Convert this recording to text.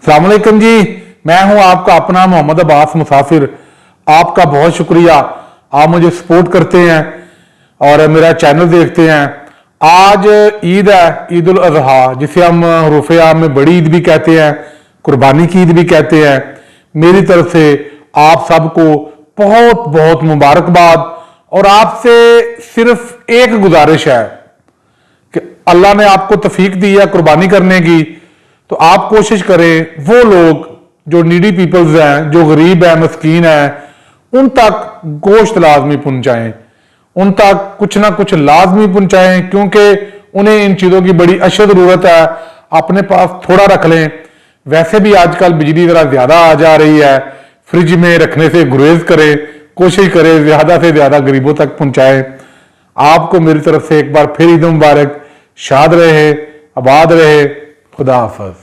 अस्सलाम वालेकुम जी, मैं हूं आपका अपना मोहम्मद अब्बास मुसाफिर। आपका बहुत शुक्रिया, आप मुझे सपोर्ट करते हैं और मेरा चैनल देखते हैं। आज ईद है, ईद उल अजहा, जिसे हम हरूफ आम में बड़ी ईद भी कहते हैं, कुर्बानी की ईद भी कहते हैं। मेरी तरफ से आप सबको बहुत बहुत मुबारकबाद। और आपसे सिर्फ एक गुजारिश है कि अल्लाह ने आपको तौफीक दी है कुर्बानी करने की, तो आप कोशिश करें वो लोग जो नीडी पीपल्स हैं, जो गरीब हैं, मस्कीन हैं, उन तक गोश्त लाजमी पहुंचाएं, उन तक कुछ ना कुछ लाजमी पहुंचाएं, क्योंकि उन्हें इन चीज़ों की बड़ी अशद ज़रूरत है। अपने पास थोड़ा रख लें। वैसे भी आजकल बिजली ज़रा ज़्यादा आ जा रही है, फ्रिज में रखने से गुरेज करें, कोशिश करें ज़्यादा से ज़्यादा गरीबों तक पहुंचाएं। आपको मेरी तरफ से एक बार फिर ईद मुबारक। शाद रहे, आबाद रहे। खुदा हाफिज।